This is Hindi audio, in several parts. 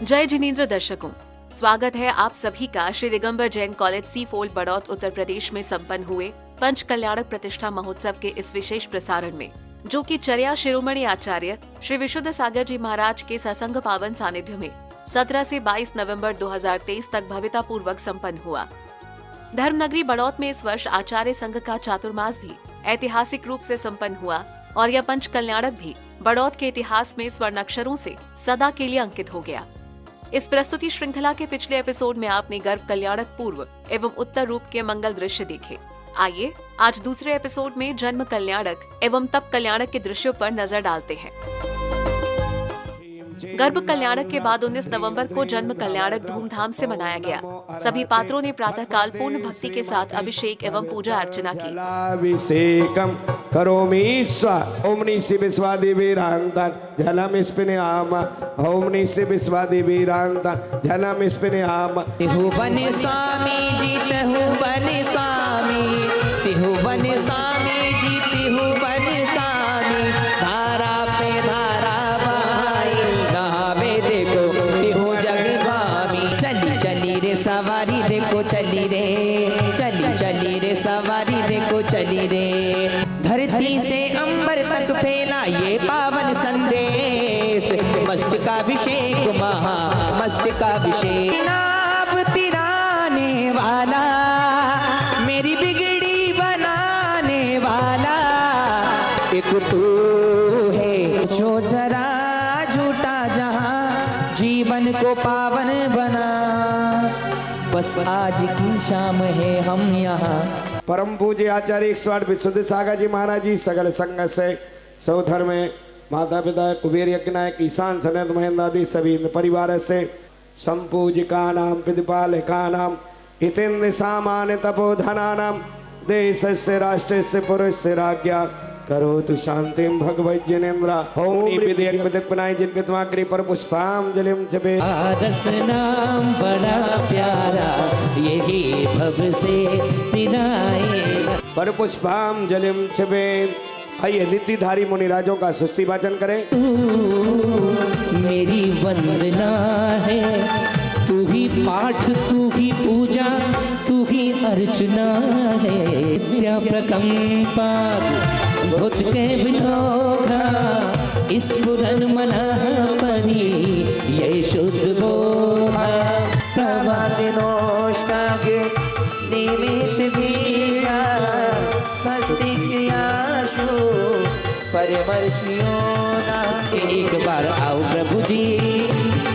जय जिनेंद्र दर्शकों, स्वागत है आप सभी का श्री दिगंबर जैन कॉलेज सी फोल्ड बड़ौत उत्तर प्रदेश में संपन्न हुए पंच कल्याणक प्रतिष्ठा महोत्सव के इस विशेष प्रसारण में, जो कि चर्या शिरोमणि आचार्य श्री विशुद्ध सागर जी महाराज के ससंग पावन सानिध्य में 17 से 22 नवंबर 2023 तक भव्यता पूर्वक संपन्न हुआ। धर्मनगरी बड़ौत में इस वर्ष आचार्य संघ का चातुर्मास भी ऐतिहासिक रूप से संपन्न हुआ और यह पंच कल्याणक भी बड़ौत के इतिहास में स्वर्णाक्षरों से सदा के लिए अंकित हो गया। इस प्रस्तुति श्रृंखला के पिछले एपिसोड में आपने गर्भ कल्याणक पूर्व एवं उत्तर रूप के मंगल दृश्य देखे। आइए आज दूसरे एपिसोड में जन्म कल्याणक एवं तप कल्याणक के दृश्यों पर नजर डालते हैं। गर्भ कल्याणक के बाद 19 नवंबर को जन्म कल्याणक धूमधाम से मनाया गया। सभी पात्रों ने प्रातःकाल पूर्ण भक्ति के साथ अभिषेक एवं पूजा अर्चना की। अभिषेकम करोमि ओमनि से विश्वादिवीरांतन जलम स्पिन्याम ओमनि से विश्वादिवीरांतन जलम स्पिन्याम। तिहु बने स्वामी जी तिहु बने स्वामी तिहु बने स्वामी जी तिहु बने स्वामी धारा पे धारा बहाई नहावे देखो तिहु जग भावी। चली चली रे सवारी देखो चली रे चली चली रे सवारी देखो चली रे। धरती से अंबर तक फैला ये पावन संदेश मस्तकाभिषेक महा मस्तकाभिषेक। नाभ तिराने वाला मेरी बिगड़ी बनाने वाला एक तू है जो जरा झूठा जहां जीवन को पावन बना। बस आज की शाम है हम यहाँ। परम पूज्य आचार्य 108 विशुद्ध सागर जी महाराज जी सगल संघ से सौधर में माता पिता कुबेर यज्ञ नायक ईशान सनत महेंद्र आदि सभी परिवार से संपूजिका नाम प्रतिपालिका नाम हितेन्द्र सामान्य तपोधना नाम देश से राष्ट्र से पुरुष से राज्ञा करो तु शांति भगवत जिनेन्द्र ओम विधेयक विधिपनाय जिन पितमाग्री पर पुष्पांजलिम जपे। आदर्श नाम बड़ा प्यारा यही भव से तिराए पर पुष्पांजलिम जपे। आइए नितिधारी मुनिराजों का सुस्ति वाचन करें। मेरी वंदना है तू ही पाठ तू ही पूजा तू ही अर्चना है। विद्या प्रकंपा भूत के विनोखा स्फुरन मना परी ये शुद्ध बोधा। प्रभातिनोष्टागे निमित भीगा स्वस्तिक्रियाशु परमर्षियों ना। एक बार आओ प्रभु जी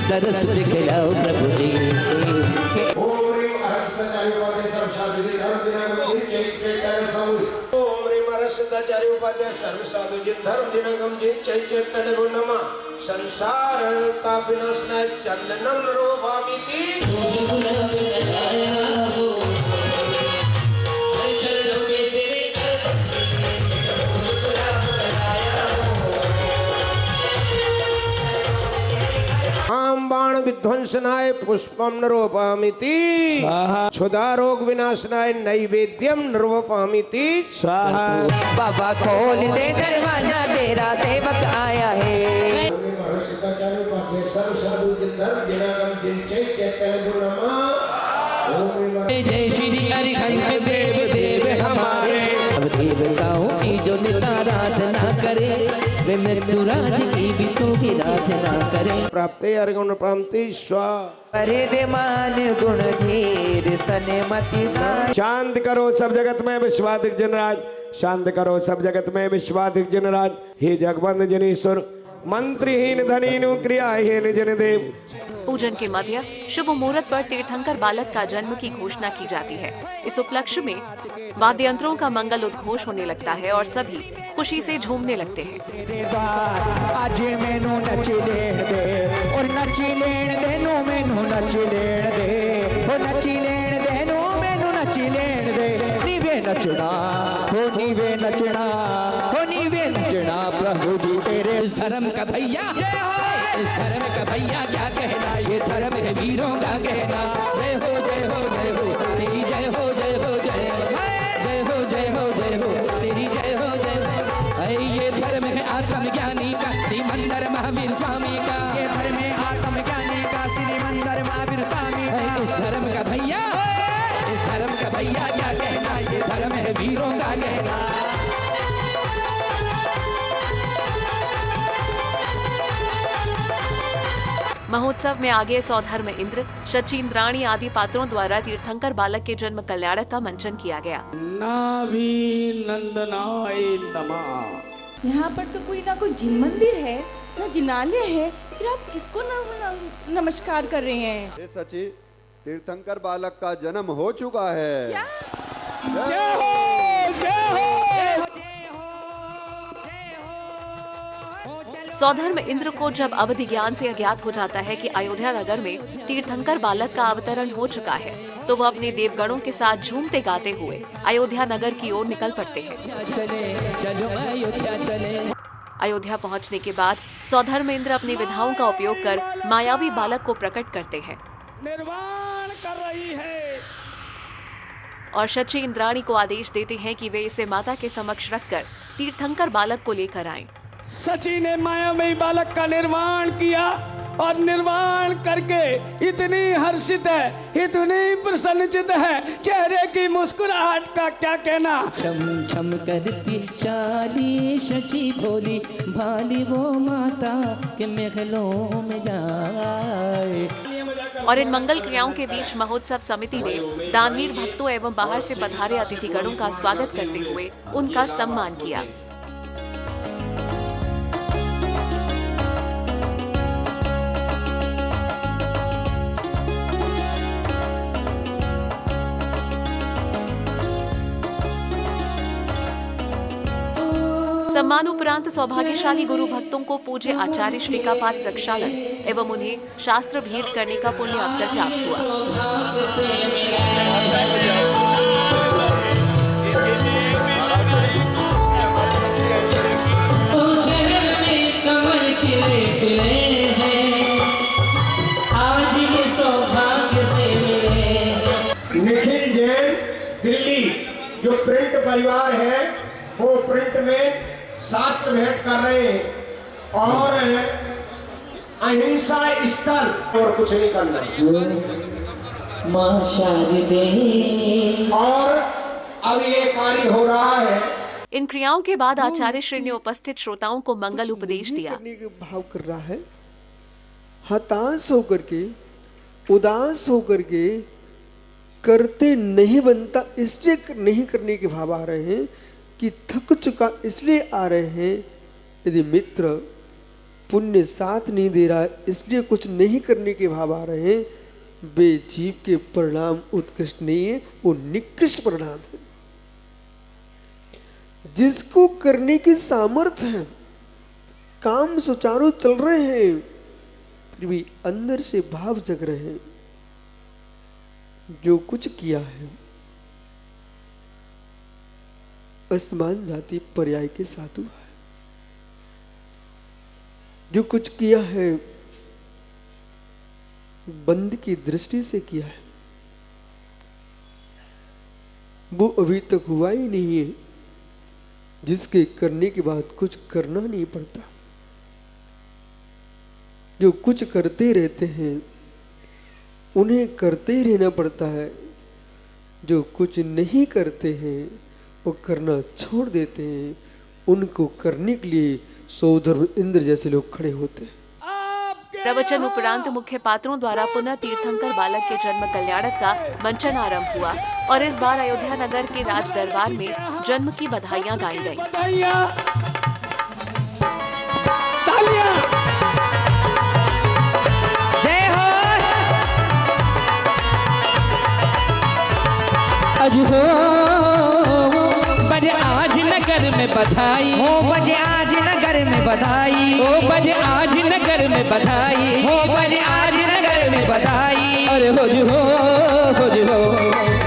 दरस दिखलाओ प्रभु जी। सर्व साधु जिन धर्म दिनगम जिन चैतन्य गुणमा संसार तापिनाशनाय चंदनम रोभामिति। आम बाण विध्वंसनाय पुष्पम नरोपामिति स्वाहा। क्षुधा रोग विनाशनाय नैवेद्यम नरोपामिति स्वाहा। बाबा खोल दे दरवाजा तेरा सेवक आया है। जय श्री हरिहंस देव देव हमारे। अब देवताओं की जो नित आराधना करे वे मृत्युराज की भी तो ही आराधना करे। प्राप्ते अर्गुण प्राप्ति स्वा। परिदेमान गुण धीर सनमति दान। शांत करो सब जगत में विश्वाधिक जनराज शांत करो सब जगत में विश्वाधिक जनराज। हे जगवंत जनीश्वर मंत्रहीन धनीनु क्रियाहीन जनदेव। पूजन के मध्य शुभ मुहूर्त पर तीर्थंकर बालक का जन्म की घोषणा की जाती है। इस उपलक्ष्य में वाद्य यंत्रों का मंगल उद्घोष होने लगता है और सभी खुशी से झूमने लगते हैं। आज मैनू नच लेण दे और नच लेण दे नो मैनू नच लेण दे ओ नच लेण दे नो मैनू नच लेण दे। नीवे नचना हो नीवे नचना हो नीवे नचना प्रभु जी तेरे। इस धर्म का भैया इस धर्म का भैया क्या कहना ये धर्म है वीरों का कहना। जय हो जय हो जय हो तेरी जय हो जय हो जय जय हो जय हो जय हो तेरी जय हो जय हो। ये धर्म है आत्मज्ञानी का श्रीमंदर महावीर स्वामी का। ये धर्म है आत्मज्ञानी का भैया क्या कहना, ये धर्म है वीरों का कहना। महोत्सव में आगे सौधर्म इंद्र, शचीन्द्राणी आदि पात्रों द्वारा तीर्थंकर बालक के जन्म कल्याणक का मंचन किया गया। नाभि नंदनाय नमः। यहाँ पर तो कोई ना कोई जिन मंदिर है ना जिनालय है, फिर आप किसको नमस्कार कर रहे हैं? हे सची, तीर्थंकर बालक का जन्म हो चुका है। क्या? जय हो, जय हो। सौधर्म इंद्र को जब अवधि ज्ञान से अज्ञात हो जाता है कि अयोध्या नगर में तीर्थंकर बालक का अवतरण हो चुका है, तो वह अपने देवगणों के साथ झूमते गाते हुए अयोध्या नगर की ओर निकल पड़ते हैं। चलो अयोध्या चले। अयोध्या पहुंचने के बाद सौधर्म इंद्र अपनी विधाओं का उपयोग कर मायावी बालक को प्रकट करते हैं निर्वाण कर रही है। और शची इंद्राणी को आदेश देते हैं कि वे इसे माता के समक्ष रखकर तीर्थंकर बालक को लेकर आएं। सची ने मायामयी बालक का निर्माण किया और निर्माण करके इतनी हर्षित है, इतनी प्रसन्नचित है, चेहरे की मुस्कुराहट का क्या कहना। छम छम करती शाली शची भोली, भाली वो माता के महलों में जाए। और इन मंगल क्रियाओं के बीच महोत्सव समिति ने दानवीर भक्तों एवं बाहर से पधारे अतिथिगणों का स्वागत करते हुए उनका सम्मान किया। सम्मान उपरांत सौभाग्यशाली गुरु भक्तों को पूज्य आचार्य श्री का पाठ प्रक्षालन एवं उन्हें शास्त्र भेंट करने का पुण्य अवसर प्राप्त हुआ। निखिल जैन दिल्ली जो प्रिंट परिवार है वो प्रिंट में शास्त्र भेंट कर रहे हैं और अहिंसा स्थल और कुछ नहीं करना और अब ये कार्य हो रहा है। इन क्रियाओं के बाद आचार्य श्री ने उपस्थित श्रोताओं को मंगल उपदेश दिया। करने के भाव कर रहा है, हताश होकर के, उदास होकर के करते नहीं बनता इसलिए नहीं करने के भाव आ रहे हैं कि थक चुका इसलिए आ रहे हैं। यदि मित्र पुण्य साथ नहीं दे रहा इसलिए कुछ नहीं करने के भाव आ रहे हैं, वे जीव के परिणाम उत्कृष्ट नहीं है, वो निकृष्ट परिणाम है। जिसको करने की सामर्थ्य है, काम सुचारू चल रहे हैं, फिर भी अंदर से भाव जग रहे हैं, जो कुछ किया है असमान जाति पर्याय के साधु है, जो कुछ किया है बंद की दृष्टि से किया है, वो अभी तक हुआ ही नहीं है, जिसके करने के बाद कुछ करना नहीं पड़ता। जो कुछ करते रहते हैं उन्हें करते ही रहना पड़ता है, जो कुछ नहीं करते हैं वो करना छोड़ देते हैं, उनको करने के लिए सौधर्म इंद्र जैसे लोग खड़े होते हैं। प्रवचन उपरांत मुख्य पात्रों द्वारा पुनः तीर्थंकर बालक के जन्म कल्याणक का मंचन आरंभ हुआ और इस बार अयोध्या नगर के राज दरबार में जन्म की बधाइयां गाई गईं। जय हो। आज हो बजे आज नगर में बधाई, हो बजे आज नगर में बधाई, हो बजे आज नगर में बधाई, हो बजे आज नगर में बधाई। अरे हो जी हो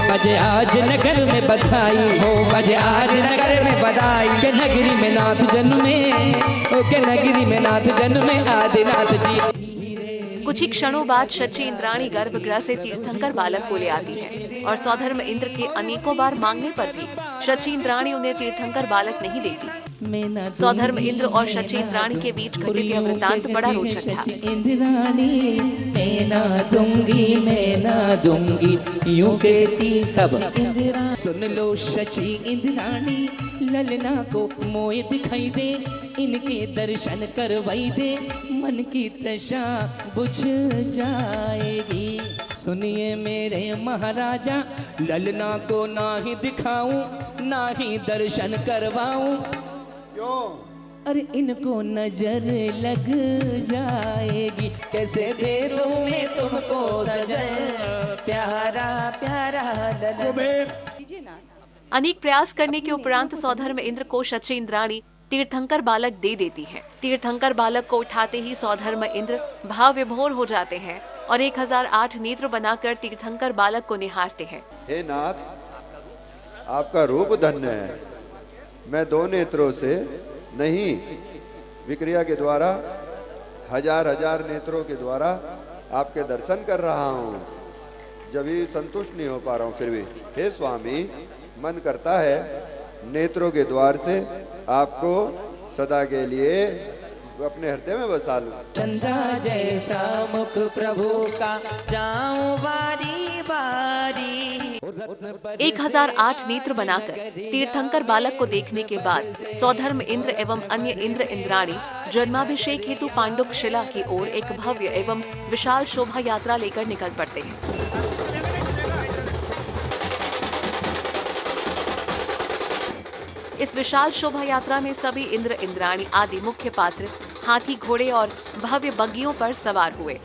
बजे आज नगर में बधाई, हो बजे आज नगर में बधाई। के नगरी में नाथ जन्मे, ओ के नगरी में नाथ जन्मे आदिनाथ जी। कुछ ही क्षणों बाद शची इंद्राणी गर्भगृह से तीर्थंकर बालक को ले आती है और सौधर्म इंद्र के अनेकों बार मांगने पर भी शची इंद्राणी उन्हें तीर्थंकर बालक नहीं देती। सौधर्म इंद्र और शची इंद्राणी के बीच घटित यह वृत्तांत बड़ा रोचक था। इंद्राणी मैं ना दूंगी यूं कहती सब इंदिरा। सुन लो शची इंद्राणी ललना को मोए दिखाई दे, इनके दर्शन करवाई दे, मन की तृषा बुझ जाएगी। सुनिए मेरे महाराजा, ललना को ना ही दिखाऊं ना ही दर्शन करवाऊं, क्यों? और इनको नजर लग जाएगी। कैसे दे दूं मैं तुमको सजन प्यारा प्यारा ललन। अनेक प्रयास करने के उपरांत सौधर्म इंद्र को शची इंद्राणी तीर्थंकर बालक दे देती है। तीर्थंकर बालक को उठाते ही सौधर्म इंद्र भाव विभोर हो जाते हैं और 1008 नेत्र बनाकर तीर्थंकर बालक को निहारते हैं। हे नाथ, आपका रूप धन्य है। मैं 2 नेत्रों से नहीं, विक्रिया के द्वारा हजार नेत्रों के द्वारा आपके दर्शन कर रहा हूँ, जब भी संतुष्ट नहीं हो पा रहा हूँ। फिर भी हे स्वामी, मन करता है नेत्रों के द्वार से आपको सदा के लिए अपने हृदय में बसा लूं। चंद्रा जैसा मुख प्रभु का जाऊं बारी बारी। 1008 नेत्र बनाकर तीर्थंकर बालक को देखने के बाद सौधर्म इंद्र एवं अन्य इंद्र इंद्राणी जन्माभिषेक हेतु पांडुप शिला की ओर एक भव्य एवं विशाल शोभा यात्रा लेकर निकल पड़ते हैं। इस विशाल शोभा यात्रा में सभी इंद्र इंद्राणी आदि मुख्य पात्र हाथी, घोड़े और भव्य बग्गियों पर सवार हुए।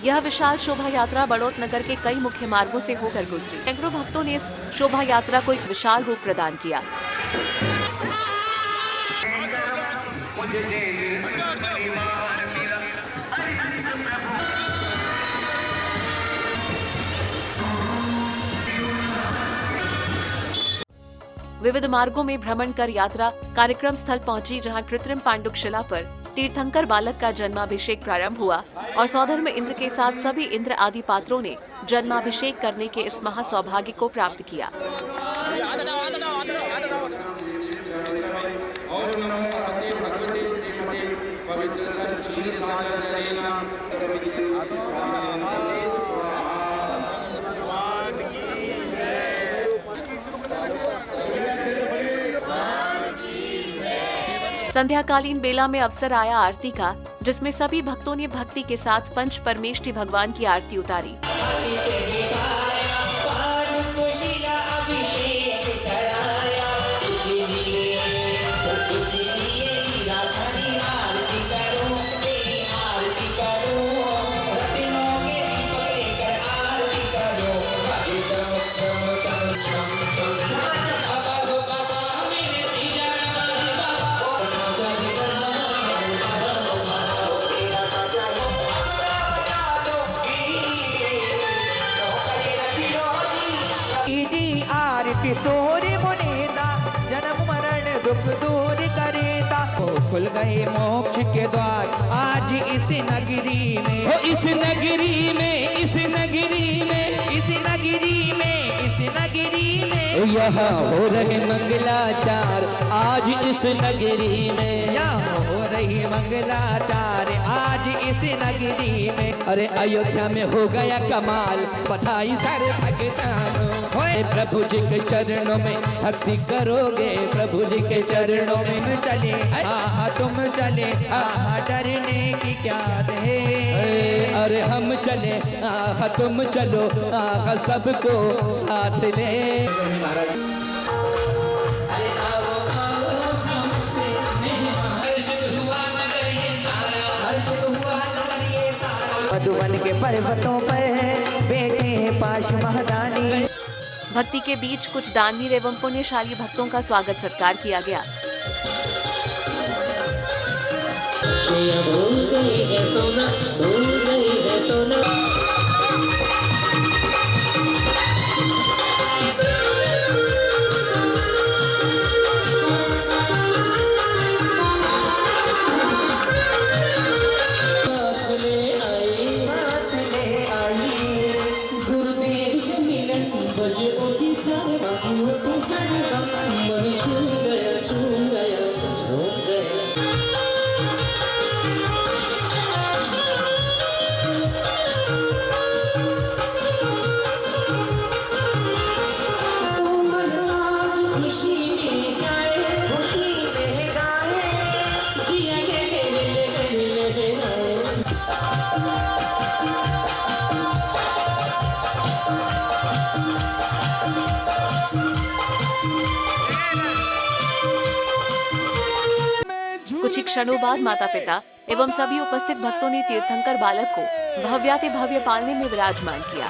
यह विशाल शोभा यात्रा बड़ौत नगर के कई मुख्य मार्गों से होकर गुजरी। सैकड़ों भक्तों ने इस शोभा यात्रा को एक विशाल रूप प्रदान किया। विविध मार्गों में भ्रमण कर यात्रा कार्यक्रम स्थल पहुंची, जहां कृत्रिम पांडुक शिला पर तीर्थंकर बालक का जन्माभिषेक प्रारंभ हुआ और सौधर्म इंद्र के साथ सभी इंद्र आदि पात्रों ने जन्माभिषेक करने के इस महासौभाग्य को प्राप्त किया। संध्याकालीन बेला में अवसर आया आरती का, जिसमें सभी भक्तों ने भक्ति के साथ पंच परमेष्ठी भगवान की आरती उतारी। किशोर मुनीदा जन्म मरण दुख दूर करेता। खुल गए मोक्ष के द्वार आज इस नगरी में, इस नगरी में, इस नगरी में, इस नगरी में, इस नगरी में यहाँ हो रहे मंगलाचार आज इस नगरी में, यहाँ हो रही मंगलाचार आज इस नगरी में। अरे अयोध्या में हो गया कमाल, बधाई सारे भक्तानों। प्रभु जी के चरणों में भक्ति करोगे, प्रभु जी के चरणों में चले तुम चले डरने की क्या है। अरे हम चले तुम चलो सबको साथ ले। मधुबन के पर्वतों पर बैठे हैं पाश महादानी। भक्ति के बीच कुछ दानवीर एवं पुण्यशाली भक्तों का स्वागत सत्कार किया गया। कुछ ही क्षणों बाद माता पिता एवं सभी उपस्थित भक्तों ने तीर्थंकर बालक को भव्याति भव्य पालने में विराजमान किया।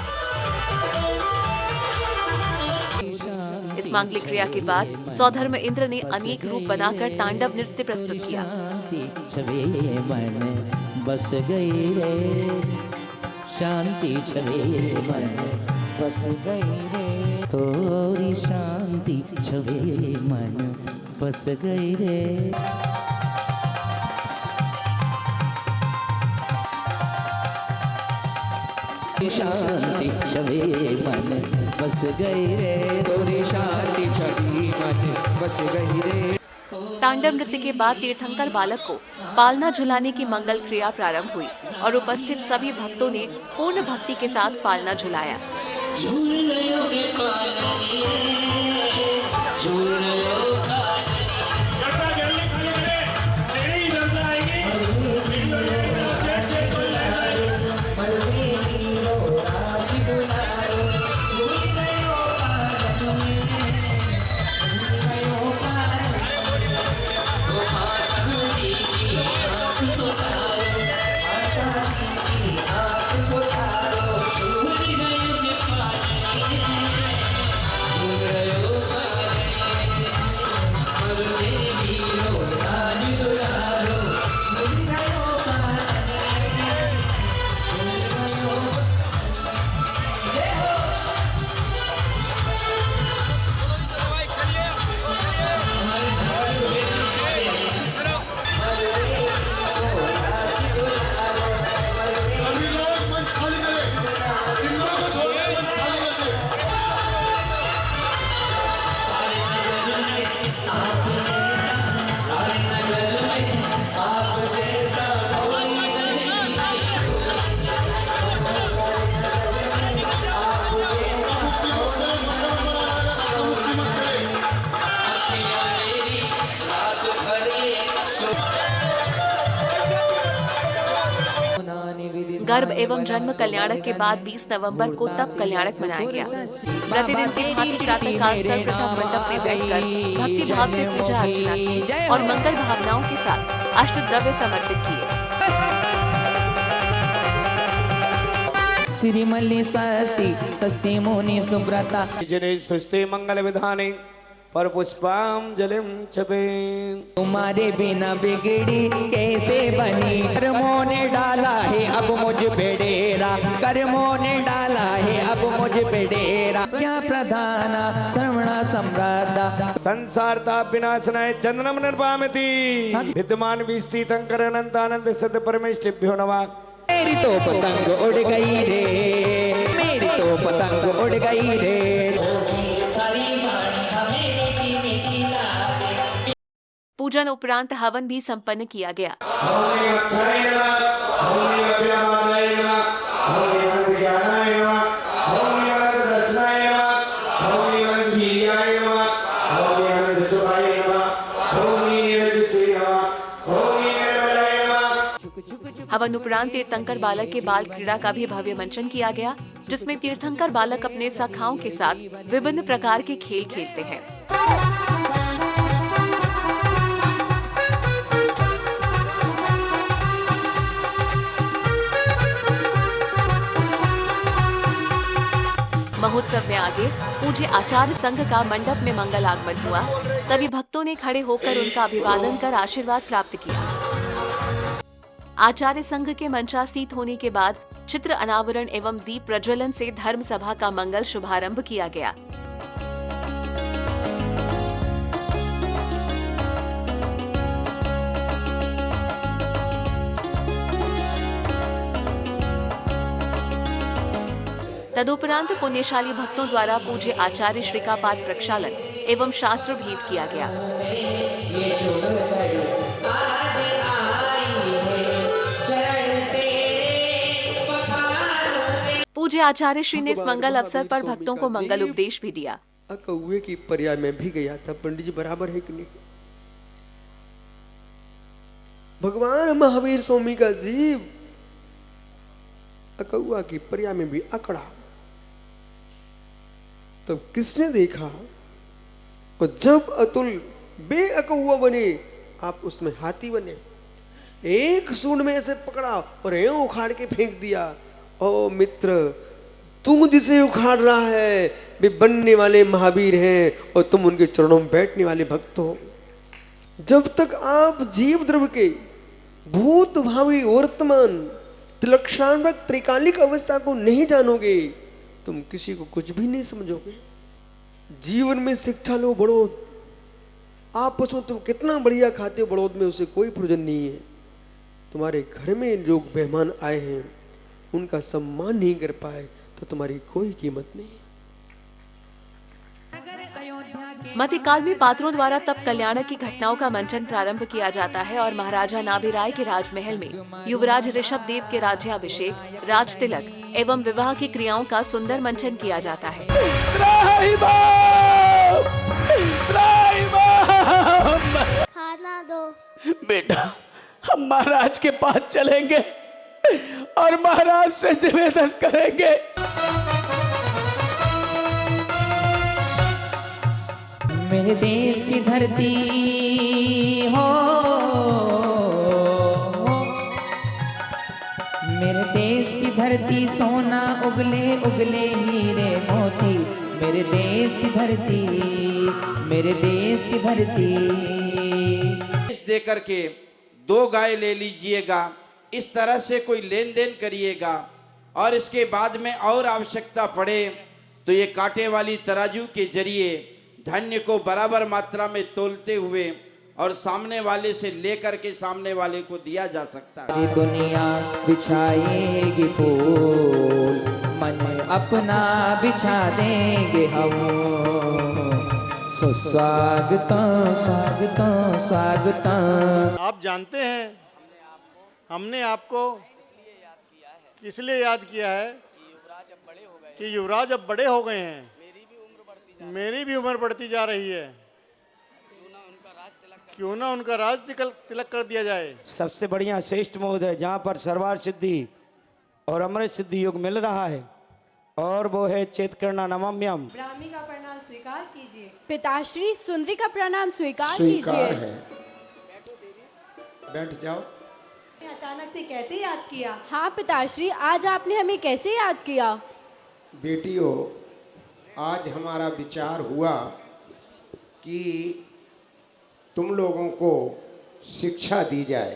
इस मांगलिक क्रिया के बाद सौधर्म इंद्र ने अनेक रूप बनाकर तांडव नृत्य प्रस्तुत किया। बस गई रे शांति छवे मन बस गई रे थोड़ी शांति छवे मन बस गई रे। शांति छवे मन बस गई रे थोड़ी शांति छवी मन बस गई रे। तांडव नृत्य के बाद तीर्थंकर बालक को पालना झुलाने की मंगल क्रिया प्रारंभ हुई और उपस्थित सभी भक्तों ने पूर्ण भक्ति के साथ पालना झुलाया। गर्भ एवं जन्म कल्याणक के बाद 20 नवंबर को तप कल्याणक मनाया गया। प्रतिदिन की भांति प्रातः काल सर्वप्रथम मंडप में बैठकर भक्ति भाव से पूजा अर्चना की और मंगल भावनाओं के साथ अष्टद्रव्य समर्पित किए। श्रीमल्ली स्वस्ति स्वस्ति मुनि सुब्रता जने सुस्ते मंगल विधाने पर पुष्पांजलिम छपे। तुम्हारे बिना बिगड़ी कैसे बनी कर्मों ने डाला है अब मुझ पे डेरा कर्मों ने डाला है अब मुझ पे डेरा क्या प्रधाना श्रवणा सम्राता संसारता विनाशनाय चंद्रम निर्वामिति विद्यमान विस्ती तंकर अनंत आनंद सद परमेष्ठिभ्यो नमः। मेरी तो पतंग उड़ गई रे मेरी तो पतंग उड़ गई रे। पूजन उपरांत हवन भी संपन्न किया गया। हवन उपरांत तीर्थंकर बालक के बाल क्रीड़ा का भी भव्य मंचन किया गया, जिसमें तीर्थंकर बालक अपने सखाओं के साथ विभिन्न प्रकार के खेल खेलते हैं। महोत्सव महोत्सव में आगे पूज्य आचार्य संघ का मंडप में मंगल आगमन हुआ। सभी भक्तों ने खड़े होकर उनका अभिवादन कर आशीर्वाद प्राप्त किया। आचार्य संघ के मंचासीत होने के बाद चित्र अनावरण एवं दीप प्रज्वलन से धर्म सभा का मंगल शुभारंभ किया गया। तदुपरांत पुण्यशाली भक्तों द्वारा पूज्य आचार्य श्री का पाद प्रक्षालन एवं शास्त्र भेंट किया गया। पूज्य आचार्य श्री ने इस मंगल अवसर पर भक्तों को मंगल उपदेश भी दिया। कौए की पर्याय में भी गया था। पंडित जी बराबर है कि नहीं? भगवान महावीर स्वामी का जीव अकौआ की पर्याय में भी अकड़ा। तब किसने देखा? और जब अतुल बेअकौआ बने, आप उसमें हाथी बने। एक सूंड में ऐसे पकड़ा और यूं उखाड़ के फेंक दिया। ओ मित्र, तू जिसे उखाड़ रहा है वे बनने वाले महावीर हैं और तुम उनके चरणों में बैठने वाले भक्त हो। जब तक आप जीव द्रव्य के भूत भावी वर्तमान त्रिलक्षणात्मक त्रिकालिक अवस्था को नहीं जानोगे, तुम किसी को कुछ भी नहीं समझोगे। जीवन में शिक्षा लो, बढ़ो। आप पूछो तुम कितना बढ़िया खाते हो, बड़ौद में उसे कोई प्रयोजन नहीं है। तुम्हारे घर में जो मेहमान आए हैं उनका सम्मान नहीं कर पाए तो तुम्हारी कोई कीमत नहीं। मध्यकाल में पात्रों द्वारा तप कल्याणक की घटनाओं का मंचन प्रारंभ किया जाता है और महाराजा नाभिराय के राजमहल में युवराज ऋषभ देव के राज्याभिषेक, राज तिलक एवं विवाह की क्रियाओं का सुंदर मंचन किया जाता है। खाना दो। बेटा, हम महाराज के पास चलेंगे और महाराज से निवेदन करेंगे। मेरे देश की धरती हो, मेरे देश की धरती सोना उगले उगले हीरे मोती। मेरे देश की धरती, मेरे देश की धरती। इस दे करके 2 गाय ले लीजिएगा, इस तरह से कोई लेन देन करिएगा। और इसके बाद में और आवश्यकता पड़े तो ये कांटे वाली तराजू के जरिए धन्य को बराबर मात्रा में तोलते हुए और सामने वाले से लेकर के सामने वाले को दिया जा सकता है। दुनिया बिछाएगी फूल, मन अपना बिछा देंगे हम। स्वागतम स्वागतम स्वागतम। आप जानते हैं हमने आपको इसलिए याद किया है कि युवराज अब बड़े हो गए हैं, मेरी भी उम्र बढ़ती जा रही है। क्यों ना उनका राज तिलक कर दिया जाए। सबसे बढ़िया श्रेष्ठ मोद है जहाँ पर सर्वार सिद्धि और अमृत सिद्धि योग मिल रहा है, और वो है चेतकर्णा नमाम्यम। ब्राह्मी का प्रणाम स्वीकार कीजिए। पिताश्री, सुंदरी का प्रणाम स्वीकार कीजिए। बैठ जाओ। अचानक से कैसे याद किया? हाँ पिताश्री, आज आपने हमें कैसे याद किया? बेटियों, आज हमारा विचार हुआ कि तुम लोगों को शिक्षा दी जाए,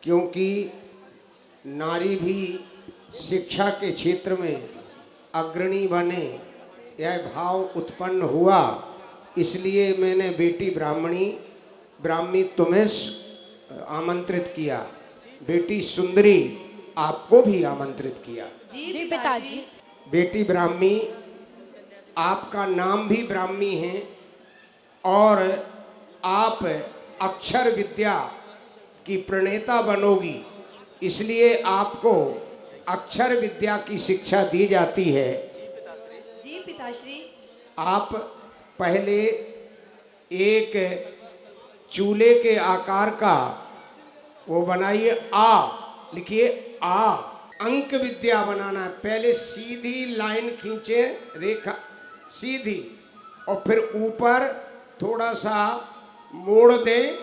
क्योंकि नारी भी शिक्षा के क्षेत्र में अग्रणी बने, यह भाव उत्पन्न हुआ। इसलिए मैंने बेटी ब्राह्मी तुम्हें आमंत्रित किया, बेटी सुंदरी आपको भी आमंत्रित किया। जी पिताजी। बेटी ब्राह्मी, आपका नाम भी ब्राह्मी है और आप अक्षर विद्या की प्रणेता बनोगी, इसलिए आपको अक्षर विद्या की शिक्षा दी जाती है। जी पिताश्री। आप पहले एक चूल्हे के आकार का वो बनाइए, लिखिए आ। अंक विद्या बनाना है। पहले सीधी लाइन खींचे, रेखा सीधी, और फिर ऊपर थोड़ा सा मोड़ दें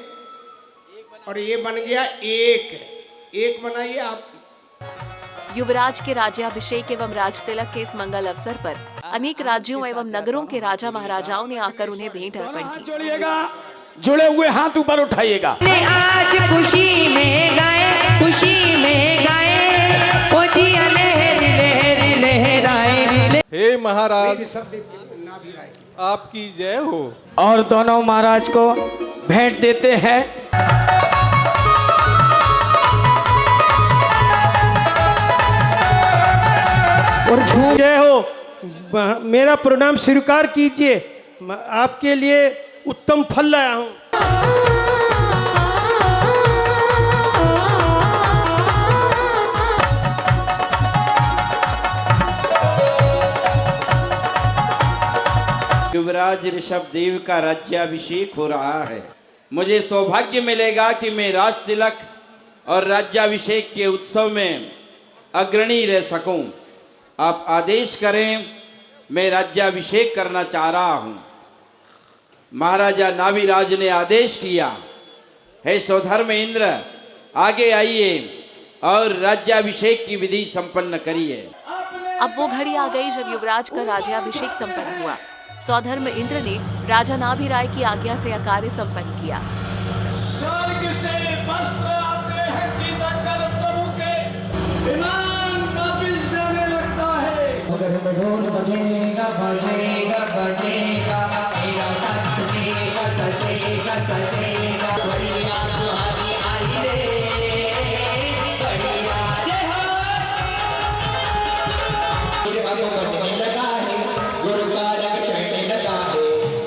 और ये बन गया एक बनाइए आप। युवराज के राज्याभिषेक एवं राज तिलक के इस मंगल अवसर पर अनेक राज्यों एवं नगरों के राजा महाराजाओं ने आकर उन्हें भेंट अर्पण की। जोड़िएगा, जुड़े हुए हाथ ऊपर उठाइएगा। आज खुशी में गाए, खुशी में गाए, ओ जिया लहर लहर लहराए। हे महाराज, आपकी जय हो। और दोनों महाराज को भेंट देते हैं। और झूम जय हो, मेरा प्रणाम स्वीकार कीजिए, आपके लिए उत्तम फल लाया हूँ। युवराज ऋषभ देव का राज्याभिषेक हो रहा है। मुझे सौभाग्य मिलेगा कि मैं राज तिलक और राज्याभिषेक के उत्सव में अग्रणी रह सकूं। आप आदेश करें, मैं राज्याभिषेक करना चाह रहा हूं। महाराजा नाभिराज ने आदेश किया, हे सौधर्म इंद्र, आगे आइए और राज्याभिषेक की विधि संपन्न करिए। अब वो घड़ी आ गई जब युवराज का राज्याभिषेक संपन्न हुआ। सौधर्म इंद्र ने राजा नाभिराय की आज्ञा से यह कार्य संपन्न किया। स्वर्ग से वस्त्र आते हैं कि तकर प्रभु के विमान वापिस जाने लगता है। मगर में ढोल बजेगा बजेगा बजेगा, मेरा साथ सजेगा सजेगा सजेगा, बढ़िया सुहानी आई रे, बढ़िया मेरे बाबू बनने लगा है, गुरु का रंग चढ़ने लगा है,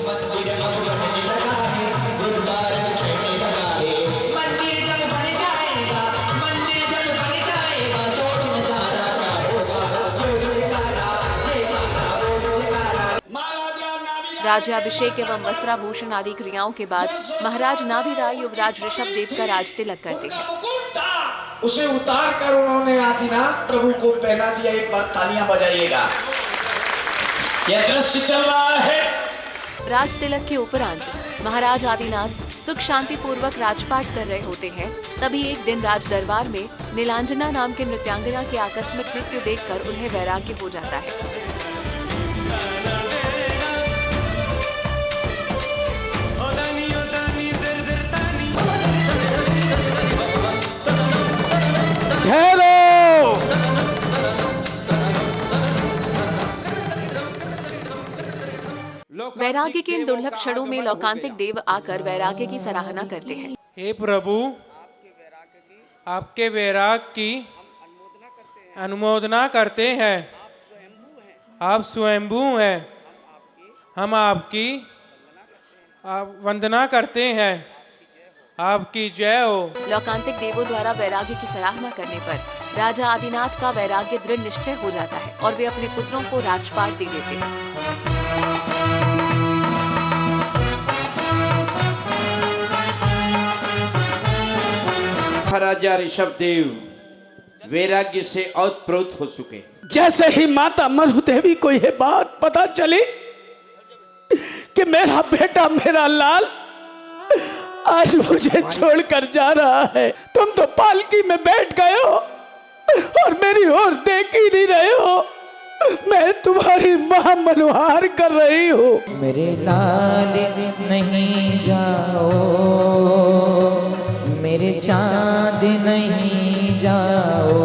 मंदिर अब बनने लगा है, गुरु का रंग चढ़ने लगा है। मंदिर जब बन जाएगा, मंदिर जब बन जाएगा, सोच न जाना क्या होगा, राज्याभिषेक एवं वस्त्राभूषण आदि क्रियाओं के बाद महाराज नाभिराय युवराज ऋषभ देव का राज तिलक करते हैं। उसे उतार कर उन्होंने आदिनाथ प्रभु को पहना दिया। एक बार तालियां बजाइएगा, यह दृश्य चल रहा है। राज तिलक के उपरांत महाराज आदिनाथ सुख शांति पूर्वक राजपाट कर रहे होते हैं। तभी एक दिन राज दरबार में नीलांजना नाम के नृत्यांगना की आकस्मिक मृत्यु देखकर उन्हें वैराग्य हो जाता है। वैराग्य के इन दुर्लभ क्षणों में लौकांतिक देव आकर वैराग्य की सराहना करते हैं। हे प्रभु, आपके वैराग की अनुमोदना करते हैं। आप स्वयंभू हैं, हम आपकी वंदना करते हैं। आपकी जय हो। लौकांतिक देवों द्वारा वैराग्य की सराहना करने पर राजा आदिनाथ का वैराग्य दृढ़ निश्चय हो जाता है और वे अपने पुत्रों को राजपाट दे देते हैं। महाराजा ऋषभ देव वैराग्य से ओतप्रोत हो चुके। जैसे ही माता मरुदेवी को यह बात पता चली कि मेरा बेटा, मेरा लाल आज मुझे छोड़कर जा रहा है, तुम तो पालकी में बैठ गए हो और मेरी ओर देख ही नहीं रहे हो। मैं तुम्हारी मां मनोहार कर रही हूँ। मेरे लाल नहीं जाओ, मेरे चांद नहीं जाओ,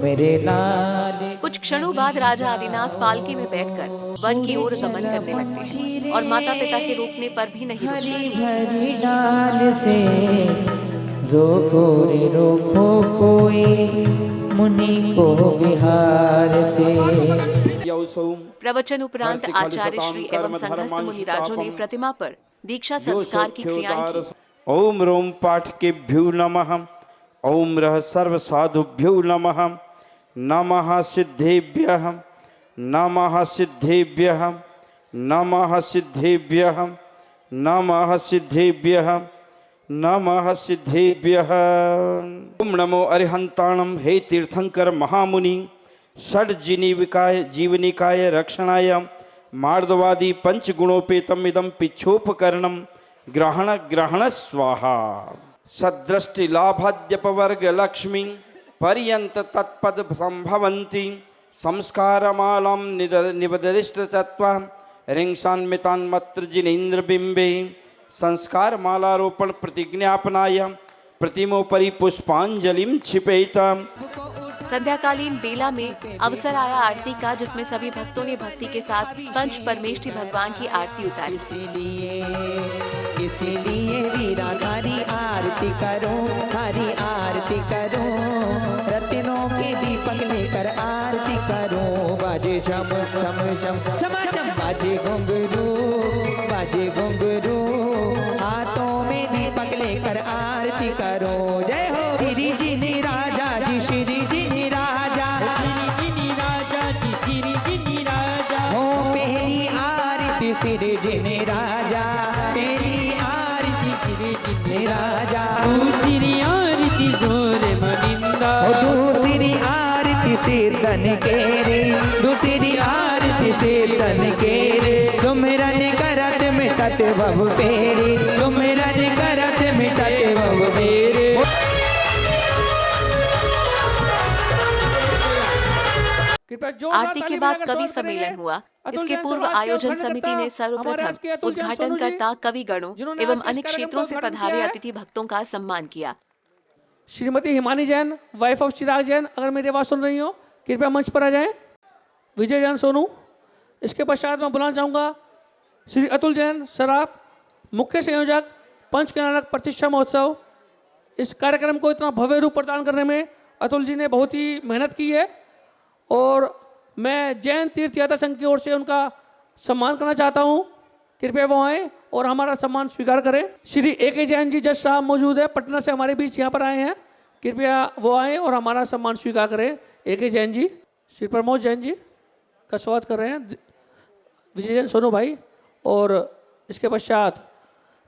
मेरे लाल। कुछ क्षणों बाद राजा आदिनाथ पालकी में बैठकर वन की ओर गमन करने लगते हैं और माता पिता के रोकने पर भी नहीं भरी भरी डाल से रोको रे रोको कोई मुनि को विहार से। प्रवचन उपरांत आचार्य श्री एवं संघस्थ मुनिराजों ने प्रतिमा पर दीक्षा संस्कार की क्रियाएं की। ओम रोम पाठकेभ्यो नमः, ओम रह सर्व साधुभ्यो नमः, नमः सिद्धेभ्यः, नमः सिद्धेभ्यः, नमः सिद्धेभ्यः, नमः सिद्धेभ्यः, नमः सिद्धेभ्यः। ओम नमो अरिहंताणम हे तीर्थंकर महामुनि षड जीवनिकाय रक्षणाय मार्दवादी पंचगुणोपेतम इदम पिच्छोपकरणम ग्रहण ग्रहण स्वाहा। सदृष्टि लाभाद्यपवर्ग लक्ष्मी पर्यंत तत्पद संभवंती संस्कारमालां निबदिष्टचत्वा रिंसान्मितान्मत्र जिनेन्द्रबिम्बे संस्कारमालारोपण प्रतिज्ञापनाय प्रतिमोपरि पुष्पांजलिं क्षिपेता। संध्याकालीन बेला में अवसर आया आरती का, जिसमें सभी भक्तों ने भक्ति के साथ पंच परमेष्ठी भगवान की आरती उतारी। इसीलिए वीरा हरी आरती करो, हरी आरती करो, रत्नों के दीपक लेकर आरती करो। बाजे झम झम झम झमा झम, बाजे घुंघरू, बाजे घुंघरू, हाथों में दीपक लेकर आरती करो। जय हो श्री जी ने राजा जी, श्री जी ने राजा, श्री जी ने राजा जी, श्री जी ने राजा। हो पहली आरती श्री जी ने राजा, पहली आरती श्री जी ने राजा। दूसरी आरती जोर मनिंदा, दूसरी आरती सिरदन के रे, दूसरी आरती सिरदन के रे। सुमिरन करत मिटत भव फेरे, सुमिरन करत मिटत भव फेरे। आरती के बाद कवि सम्मेलन हुआ। इसके पूर्व आयोजन समिति ने सर्वप्रथम उद्घाटन करता कवि गणों एवं अन्य क्षेत्रों से पधारे अतिथि भक्तों का सम्मान किया। श्रीमती हिमानी जैन, वाइफ ऑफ चिराग जैन, अगर मेरी आवाज सुन रही हो कृपया मंच पर आ जाएं। विजय जैन सोनू। इसके पश्चात मैं बुलाना चाहूँगा श्री अतुल जैन सराफ, मुख्य संयोजक पंचकल्याणक प्रतिष्ठा महोत्सव। इस कार्यक्रम को इतना भव्य रूप प्रदान करने में अतुल जी ने बहुत ही मेहनत की है और मैं जैन तीर्थ यात्रा संघ की ओर से उनका सम्मान करना चाहता हूँ। कृपया वो आए और हमारा सम्मान स्वीकार करें। श्री ए.के. जैन जी जज साहब मौजूद है, पटना से हमारे बीच यहाँ पर आए हैं। कृपया वो आए और हमारा सम्मान स्वीकार करें। ए.के. जैन जी, श्री प्रमोद जैन जी का स्वागत कर रहे हैं। विजय जैन सोनू भाई, और इसके पश्चात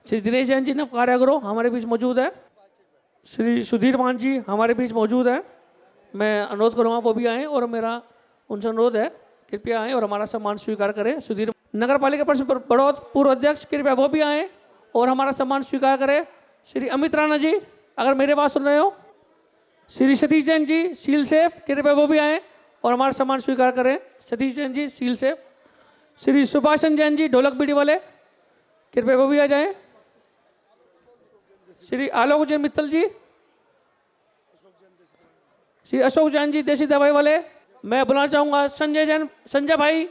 श्री दिनेश जैन जी ने कार्यगृह हमारे बीच मौजूद है। श्री सुधीर मान जी हमारे बीच मौजूद है। मैं अनुरोध करूँगा वो भी आएँ और मेरा उनसे अनुरोध है कृपया आएँ और हमारा सम्मान स्वीकार करें। सुधीर नगर पालिका परिषद बड़ौद पूर्व अध्यक्ष, कृपया वो भी आएँ और हमारा सम्मान स्वीकार करें। श्री अमित राणा जी, अगर मेरे बात सुन रहे हो। श्री सतीश जैन जी सील सेफ, कृपया वो भी आएँ और हमारा सम्मान स्वीकार करें। Satish Jain ji seal safe. श्री सुभाषन जैन जी ढोलक बीड़ी वाले, कृपया वो भी आ जाएँ। श्री आलोक जैन मित्तल जी, श्री अशोक जैन जी देसी दवाई वाले। मैं बुलाना चाहूँगा संजय जैन, संजय भाई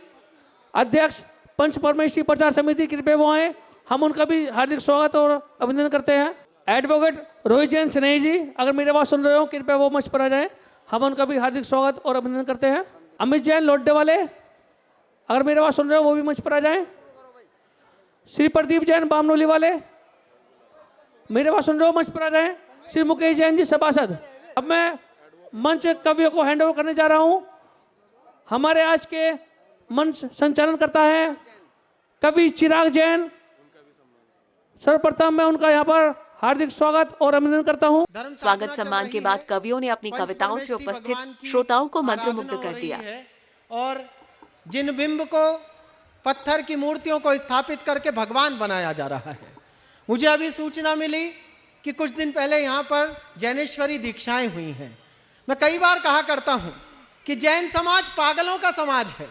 अध्यक्ष पंच परमेष्ठी प्रचार समिति, कृपया वो आए। हम उनका भी हार्दिक स्वागत और अभिनंदन करते हैं। एडवोकेट रोहित जैन स्नेही जी, अगर मेरे बात सुन रहे हो कृपया वो मंच पर आ जाएं। हम उनका भी हार्दिक स्वागत और अभिनंदन करते हैं। अमित जैन लोड्डे वाले, अगर मेरे बात सुन रहे हो वो भी मंच पर आ जाएं। श्री प्रदीप जैन बामनोली वाले, मेरे बात सुन रहे हो मंच पर आ जाएं। श्री मुकेश जैन जी सभासद। अब मैं मंच कवियों को हैंड ओवर करने जा रहा हूं। हमारे आज के मंच संचालन करता है कवि चिराग जैन। सर्वप्रथम मैं उनका यहाँ पर हार्दिक स्वागत और अभिनंदन करता हूँ। स्वागत सम्मान के बाद कवियों ने अपनी कविताओं से उपस्थित श्रोताओं को मंत्रमुग्ध कर दिया। और जिन बिंब को पत्थर की मूर्तियों को स्थापित करके भगवान बनाया जा रहा है। मुझे अभी सूचना मिली कि कुछ दिन पहले यहाँ पर जैनेश्वरी दीक्षाएं हुई हैं। मैं कई बार कहा करता हूँ कि जैन समाज पागलों का समाज है।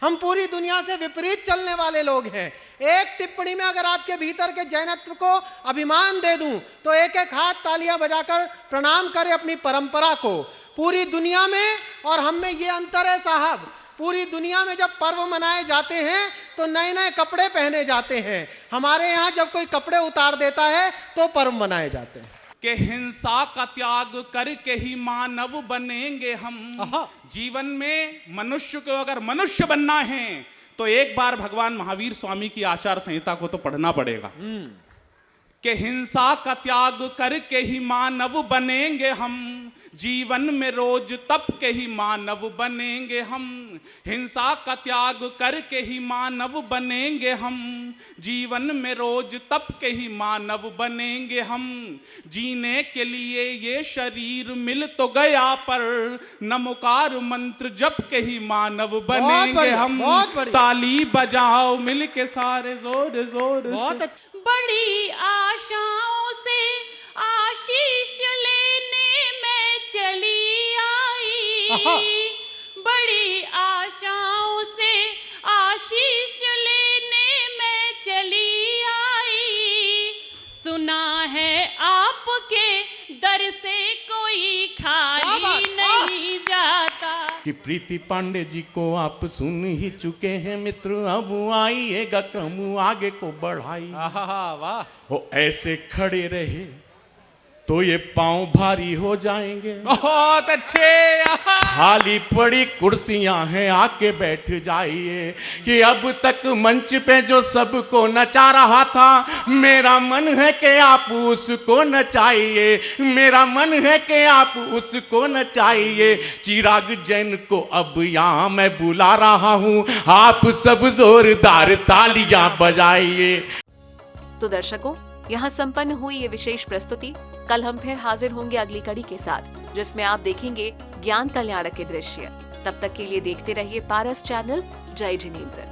हम पूरी दुनिया से विपरीत चलने वाले लोग हैं। एक टिप्पणी में अगर आपके भीतर के जैनत्व को अभिमान दे दूं तो एक एक हाथ तालियां बजाकर प्रणाम करें अपनी परंपरा को। पूरी दुनिया में और हम में ये अंतर है साहब, पूरी दुनिया में जब पर्व मनाए जाते हैं तो नए नए कपड़े पहने जाते हैं। हमारे यहाँ जब कोई कपड़े उतार देता है तो पर्व मनाए जाते हैं। कि हिंसा का त्याग करके ही मानव बनेंगे हम। जीवन में मनुष्य को अगर मनुष्य बनना है तो एक बार भगवान महावीर स्वामी की आचार संहिता को तो पढ़ना पड़ेगा। कि हिंसा का त्याग करके ही मानव बनेंगे हम। जीवन में रोज तप के ही मानव बनेंगे हम। हिंसा का त्याग करके ही मानव बनेंगे हम। जीवन में रोज तप के ही मानव बनेंगे हम। जीने के लिए ये शरीर मिल तो गया पर नमोकार मंत्र जप के ही मानव बनेंगे हम। ताली बजाओ मिल के सारे जोर जोर। बड़ी आशाओं से आशीष लेने में चली आई। बड़ी दर से कोई खाली नहीं जाता। कि प्रीति पांडे जी को आप सुन ही चुके हैं मित्र, अब आइएगा क्रम आगे को बढ़ाई। वाह। वो ऐसे खड़े रहे तो ये पांव भारी हो जाएंगे। बहुत अच्छे। खाली पड़ी कुर्सियां हैं आके बैठ जाइए। कि अब तक मंच पे जो सबको नचा रहा था, मेरा मन है कि आप उसको नचाइए, मेरा मन है कि आप उसको नचाइए। चिराग जैन को अब यहाँ मैं बुला रहा हूँ, आप सब जोरदार तालियां बजाइए। तो दर्शकों, यहाँ संपन्न हुई ये विशेष प्रस्तुति। कल हम फिर हाजिर होंगे अगली कड़ी के साथ, जिसमें आप देखेंगे ज्ञान कल्याणक के दृश्य। तब तक के लिए देखते रहिए पारस चैनल। जय जिनेंद्र।